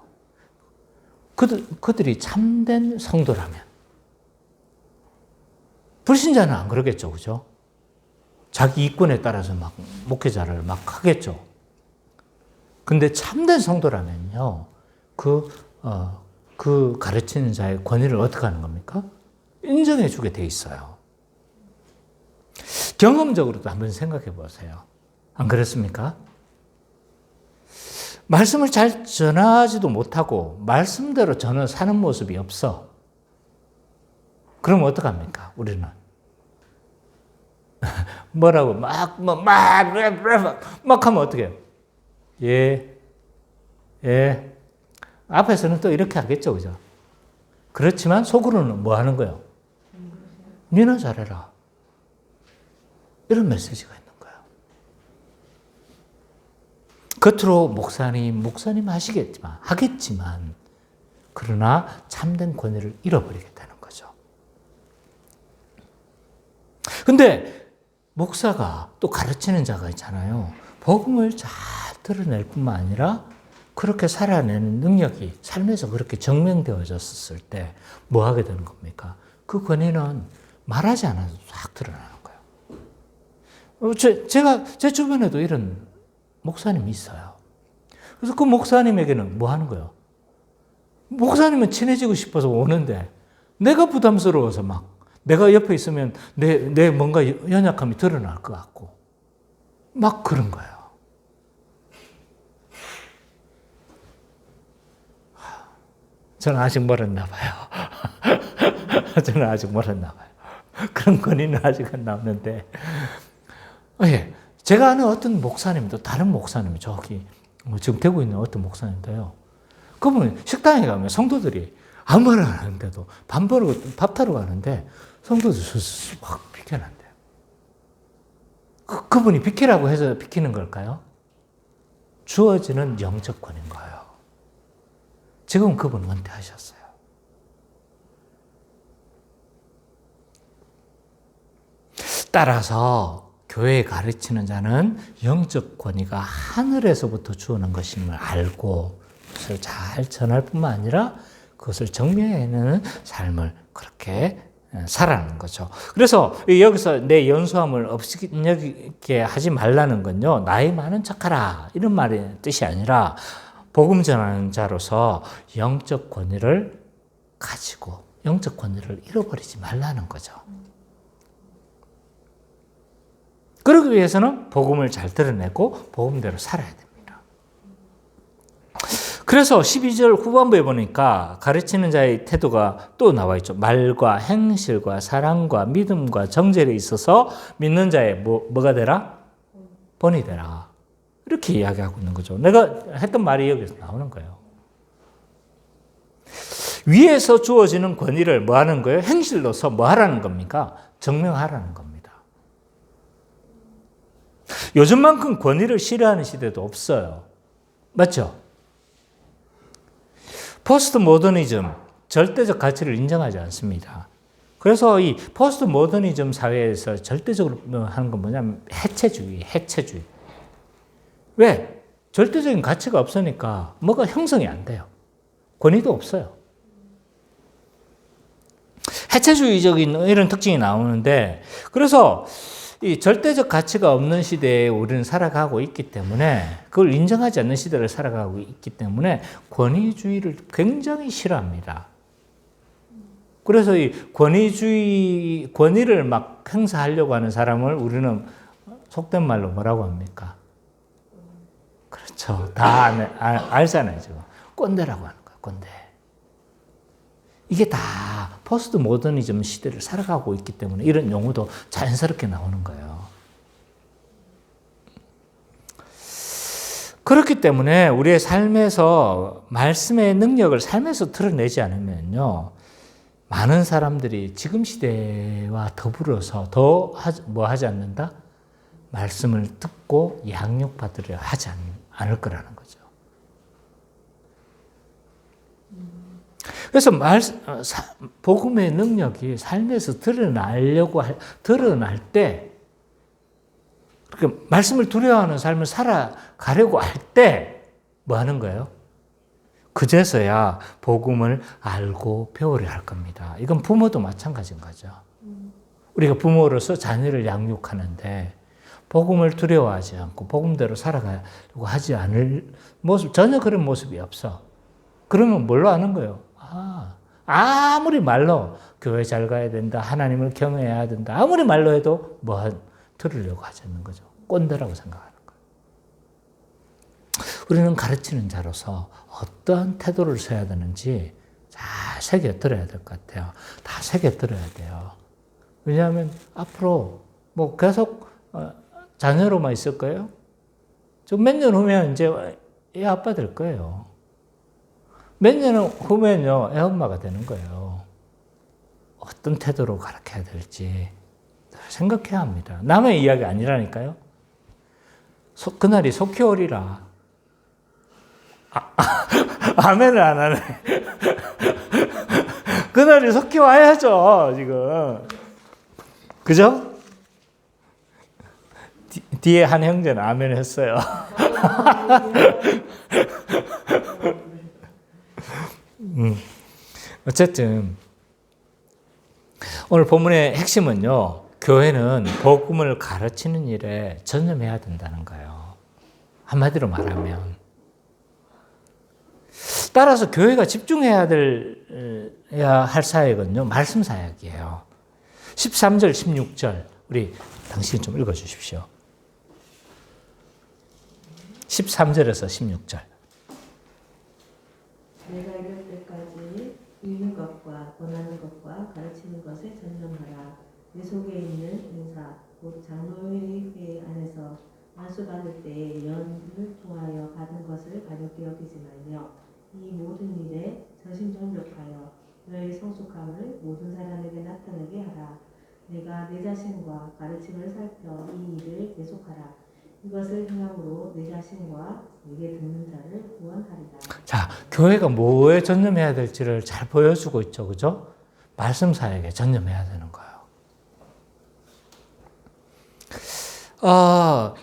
그들이 참된 성도라면. 불신자는 안 그러겠죠, 그죠? 자기 이권에 따라서 막 목회자를 막 하겠죠. 근데 참된 성도라면요, 그 가르치는 자의 권위를 어떻게 하는 겁니까? 인정해 주게 돼 있어요. 경험적으로도 한번 생각해 보세요. 안 그렇습니까? 말씀을 잘 전하지도 못하고 말씀대로 저는 사는 모습이 없어. 그러면 어떡합니까? 우리는 뭐라고 막 하면 어떻게 해요? 예. 앞에서는 또 이렇게 하겠죠, 그죠? 그렇지만 속으로는 뭐 하는 거예요? 니나 잘해라. 이런 메시지가 있는 거예요. 겉으로 목사님 하겠지만, 그러나 참된 권위를 잃어버리게 되는 거죠. 근데 목사가 또 가르치는 자가 있잖아요. 복음을 잘 드러낼 뿐만 아니라 그렇게 살아내는 능력이 삶에서 그렇게 증명되어졌을 때 뭐 하게 되는 겁니까? 그 권위는 말하지 않아도 싹 드러나는 거예요. 제 주변에도 이런 목사님이 있어요. 그래서 그 목사님에게는 뭐 하는 거예요? 목사님은 친해지고 싶어서 오는데 내가 부담스러워서 막 내가 옆에 있으면 내 뭔가 연약함이 드러날 것 같고 막 그런 거예요. 저는 아직 멀었나 봐요. 저는 아직 멀었나 봐요. 그런 권위는 아직 안 나오는데. 예, 제가 아는 어떤 목사님도, 다른 목사님이 저기 지금 되고 있는 어떤 목사님도요. 그분 식당에 가면 성도들이 아무 말 안 하는데도 밥 타러 가는데 성도들 확 비켜난대요. 그분이 비키라고 해서 비키는 걸까요? 주어지는 영적 권위인 거예요. 지금 그분 은퇴하셨어요. 따라서 교회에 가르치는 자는 영적 권위가 하늘에서부터 주어는 것임을 알고 그것을 잘 전할 뿐만 아니라 그것을 정명해내는 삶을 그렇게 살아가는 거죠. 그래서 여기서 내 연수함을 업신여기게 하지 말라는 건요, 나이 많은 척하라 이런 말의 뜻이 아니라 복음 전하는 자로서 영적 권위를 가지고 영적 권위를 잃어버리지 말라는 거죠. 그러기 위해서는 복음을 잘 드러내고 복음대로 살아야 됩니다. 그래서 12절 후반부에 보니까 가르치는 자의 태도가 또 나와 있죠. 말과 행실과 사랑과 믿음과 정죄에 있어서 믿는 자의 뭐가 되라? 본이 되라. 이렇게 이야기하고 있는 거죠. 내가 했던 말이 여기서 나오는 거예요. 위에서 주어지는 권위를 뭐 하는 거예요? 행실로서 뭐 하라는 겁니까? 증명하라는 겁니다. 요즘만큼 권위를 싫어하는 시대도 없어요. 맞죠? 포스트 모더니즘, 절대적 가치를 인정하지 않습니다. 그래서 이 포스트 모더니즘 사회에서 절대적으로 하는 건 뭐냐면 해체주의. 왜? 절대적인 가치가 없으니까 뭐가 형성이 안 돼요. 권위도 없어요. 해체주의적인 이런 특징이 나오는데, 그래서 이 절대적 가치가 없는 시대에 우리는 살아가고 있기 때문에, 그걸 인정하지 않는 시대를 살아가고 있기 때문에 권위주의를 굉장히 싫어합니다. 그래서 이 권위를 막 행사하려고 하는 사람을 우리는 속된 말로 뭐라고 합니까? 그렇죠. 다 알잖아요, 지금. 꼰대라고 하는 거예요, 꼰대. 이게 다 포스트 모더니즘 시대를 살아가고 있기 때문에 이런 용어도 자연스럽게 나오는 거예요. 그렇기 때문에 우리의 삶에서 말씀의 능력을 삶에서 드러내지 않으면요, 많은 사람들이 지금 시대와 더불어서 더 뭐 하지 않는다? 말씀을 듣고 양육받으려 하지 않을 거라는 거죠. 그래서 복음의 능력이 삶에서 드러날 때, 그렇게 말씀을 두려워하는 삶을 살아가려고 할 때, 뭐 하는 거예요? 그제서야 복음을 알고 배우려 할 겁니다. 이건 부모도 마찬가지인 거죠. 우리가 부모로서 자녀를 양육하는데, 복음을 두려워하지 않고 복음대로 살아가려고 하지 않을 모습, 전혀 그런 모습이 없어. 그러면 뭘로 하는 거예요? 아무리 말로 교회 잘 가야 된다, 하나님을 경외해야 된다, 아무리 말로 해도 들으려고 하지 않는 거죠. 꼰대라고 생각하는 거예요. 우리는 가르치는 자로서 어떠한 태도를 써야 되는지 잘 새겨 들어야 될 것 같아요. 다 새겨 들어야 돼요. 왜냐하면 앞으로 뭐 계속 자녀로만 있을 거예요? 좀 몇 년 후면 이제 애 아빠 될 거예요. 몇 년 후면요, 애 엄마가 되는 거예요. 어떤 태도로 가르쳐야 될지 생각해야 합니다. 남의 이야기 아니라니까요. 그날이 속히 오리라. 아멘을 안 하네. 그날이 속히 와야죠, 지금. 그죠? 뒤에 한 형제는 아멘 했어요. 어쨌든 오늘 본문의 핵심은요, 교회는 복음을 가르치는 일에 전념해야 된다는 거예요. 한마디로 말하면. 따라서 교회가 집중해야 할 사역은요, 말씀 사역이에요. 13절, 16절 우리 당신 좀 읽어주십시오. 13절에서 16절. 내가 이럴 때까지 읽는 것과 권하는 것과 가르치는 것에 전념하라. 내 속에 있는 인사 곧 장로의 회의 안에서 안수받을 때에 연을 통하여 받은 것을 가볍게 여기지 말며 이 모든 일에 전심전력하여 너의 성숙함을 모든 사람에게 나타내게 하라. 내가 내 자신과 가르침을 살펴 이 일을 계속하라. 이것을 행함으로 내 자신과 내게 듣는 자를 구원하리라. 자, 교회가 뭐에 전념해야 될지를 잘 보여주고 있죠, 그죠? 말씀 사역에 전념해야 되는 거예요.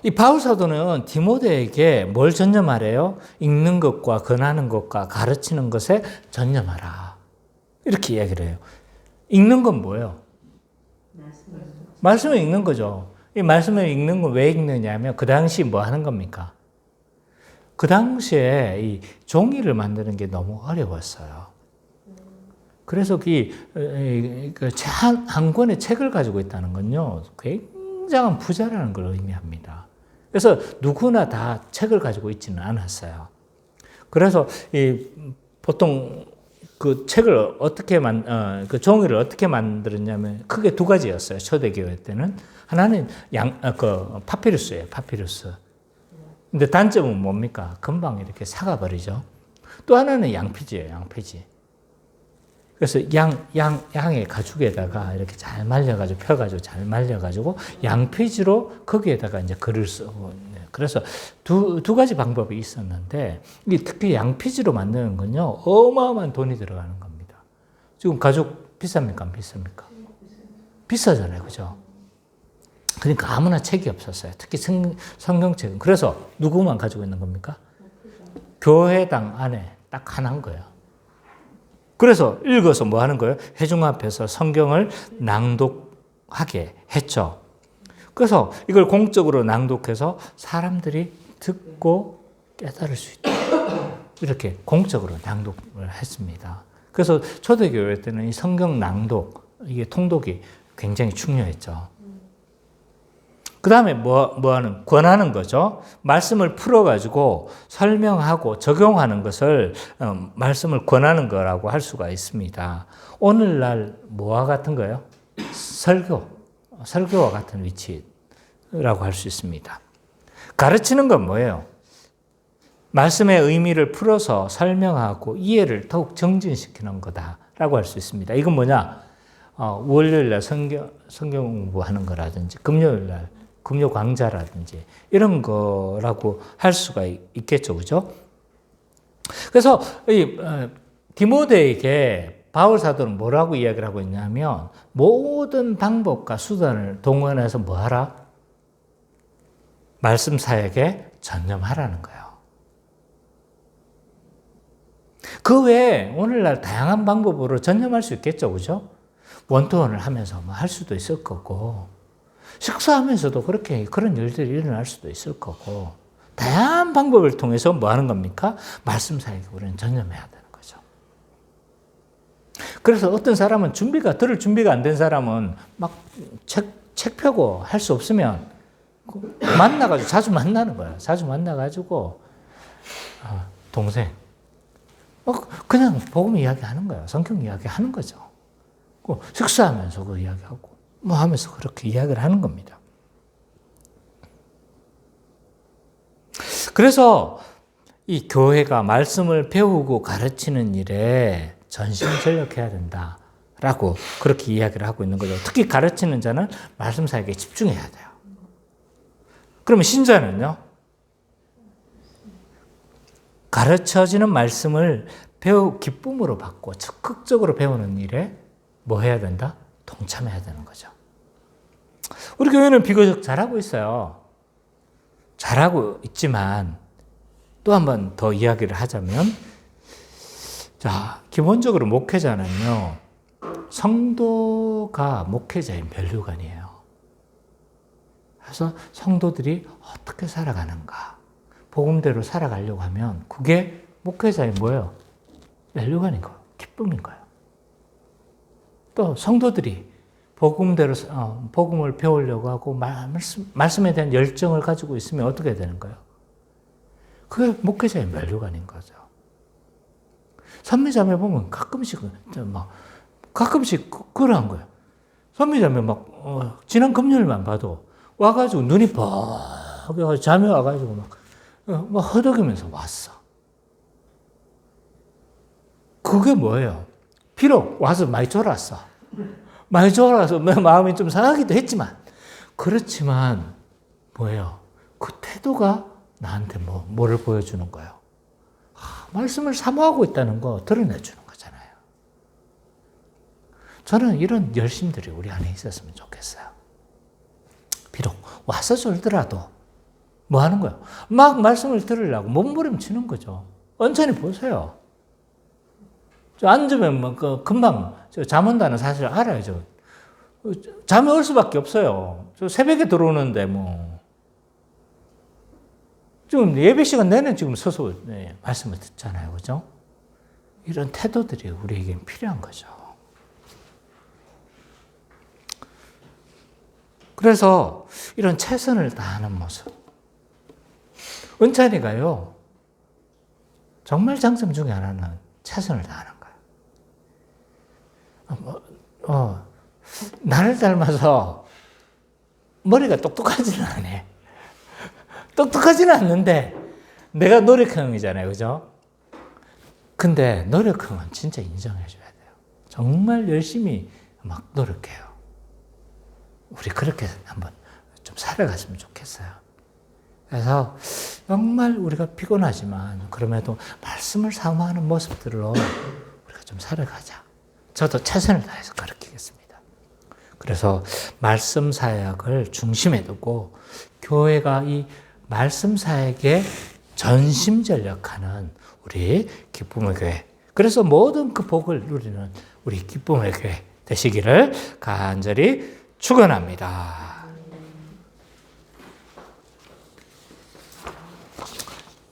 이 바울 사도는 디모데에게 뭘 전념하래요? 읽는 것과 권하는 것과 가르치는 것에 전념하라. 이렇게 이야기를 해요. 읽는 건 뭐예요? 말씀을 읽는 거죠. 이 말씀을 읽는 건 왜 읽느냐면 그 당시 뭐 하는 겁니까? 그 당시에 이 종이를 만드는 게 너무 어려웠어요. 그래서 한 권의 책을 가지고 있다는 건요, 굉장한 부자라는 걸 의미합니다. 그래서 누구나 다 책을 가지고 있지는 않았어요. 그래서 보통 그 책을 어떻게 그 종이를 어떻게 만들었냐면 크게 두 가지였어요. 초대교회 때는 하나는 파피루스예요. 파피루스. 근데 단점은 뭡니까? 금방 이렇게 사가버리죠. 또 하나는 양피지예요. 양피지. 그래서 양의 가죽에다가 이렇게 잘 말려가지고 펴가지고 잘 말려가지고 양피지로 거기에다가 이제 글을 쓰고. 그래서 두 가지 방법이 있었는데 특히 양피지로 만드는 건요 어마어마한 돈이 들어가는 겁니다. 지금 가죽 비쌉니까? 안 비쌉니까? 비싸잖아요, 그죠? 그러니까 아무나 책이 없었어요. 특히 성경책은. 그래서 누구만 가지고 있는 겁니까? 교회당 안에 딱 하나인 거예요. 그래서 읽어서 뭐 하는 거예요? 회중 앞에서 성경을 낭독하게 했죠. 그래서 이걸 공적으로 낭독해서 사람들이 듣고 깨달을 수 있다. 이렇게 공적으로 낭독을 했습니다. 그래서 초대교회 때는 이 성경 낭독, 이게 통독이 굉장히 중요했죠. 그 다음에 권하는 거죠. 말씀을 풀어가지고 설명하고 적용하는 것을, 말씀을 권하는 거라고 할 수가 있습니다. 오늘날 뭐와 같은 거예요? 설교와 같은 위치라고 할 수 있습니다. 가르치는 건 뭐예요? 말씀의 의미를 풀어서 설명하고 이해를 더욱 정진시키는 거다라고 할 수 있습니다. 이건 뭐냐? 월요일날 성경 공부하는 거라든지 금요일날 금요 강좌라든지 이런 거라고 할 수가 있겠죠, 그죠? 그래서 디모데에게 바울 사도는 뭐라고 이야기를 하고 있냐면 모든 방법과 수단을 동원해서 뭐 하라? 말씀 사역에 전념하라는 거예요. 그 외에 오늘날 다양한 방법으로 전념할 수 있겠죠, 그죠? 원투원을 하면서 뭐 할 수도 있을 거고, 식사하면서도 그런 일들이 일어날 수도 있을 거고, 다양한 방법을 통해서 뭐 하는 겁니까? 말씀 사역에 우리는 전념해야 되는 거죠. 그래서 어떤 사람은 들을 준비가 안 된 사람은 막 책 펴고 할 수 없으면 만나가지고 자주 만나는 거예요. 자주 만나가지고, 동생. 그냥 복음 이야기하는 거예요. 성경 이야기하는 거죠. 식사하면서 그 이야기하고, 뭐 하면서 그렇게 이야기를 하는 겁니다. 그래서 이 교회가 말씀을 배우고 가르치는 일에 전심전력해야 된다라고 그렇게 이야기를 하고 있는 거죠. 특히 가르치는 자는 말씀 사역에 집중해야 돼요. 그러면 신자는요? 가르쳐지는 말씀을 기쁨으로 받고 적극적으로 배우는 일에 뭐 해야 된다? 동참해야 되는 거죠. 우리 교회는 비교적 잘하고 있어요. 잘하고 있지만 또 한 번 더 이야기를 하자면, 자, 기본적으로 목회자는요, 성도가 목회자의 면류관이에요. 그래서 성도들이 어떻게 살아가는가, 복음대로 살아가려고 하면 그게 목회자의 뭐예요? 면류관인 거예요. 기쁨인 거예요. 또 성도들이 복음대로 복음을 배우려고 하고 말씀에 대한 열정을 가지고 있으면 어떻게 되는 거예요? 그게 목회자의 면류관인 거죠. 선미자매 보면 가끔씩 그러한 거예요. 선미자매 지난 금요일만 봐도 와가지고 눈이 뻑 잠이 와가지고 막 허덕이면서 왔어. 그게 뭐예요? 비록 와서 많이 졸았어. 많이 졸아서 마음이 좀 상하기도 했지만, 그렇지만 뭐예요? 그 태도가 나한테 뭐를 보여주는 거예요? 말씀을 사모하고 있다는 거 드러내주는 거잖아요. 저는 이런 열심들이 우리 안에 있었으면 좋겠어요. 비록 와서 졸더라도 뭐 하는 거예요? 막 말씀을 들으려고 몸부림치는 거죠. 언짢이 보세요. 앉으면 금방 잠 온다는 사실을 알아야죠. 잠이 올 수밖에 없어요. 새벽에 들어오는데 지금 예배 시간 내내 지금 서서 말씀을 듣잖아요. 그죠? 이런 태도들이 우리에겐 필요한 거죠. 그래서 이런 최선을 다하는 모습. 은찬이가요, 정말 장점 중에 하나는 최선을 다하는 거예요. 나를 닮아서 머리가 똑똑하지는 않아. 똑똑하지는 않는데 내가 노력형이잖아요. 그죠? 근데 노력형은 진짜 인정해줘야 돼요. 정말 열심히 막 노력해요. 우리 그렇게 한번 좀 살아갔으면 좋겠어요. 그래서 정말 우리가 피곤하지만 그럼에도 말씀을 사모하는 모습들로 우리가 좀 살아가자. 저도 최선을 다해서 가르치겠습니다. 그래서 말씀 사역을 중심에 두고 교회가 이 말씀 사역에 전심전력하는 우리 기쁨의 교회. 그래서 모든 그 복을 누리는 우리 기쁨의 교회 되시기를 간절히 축원합니다.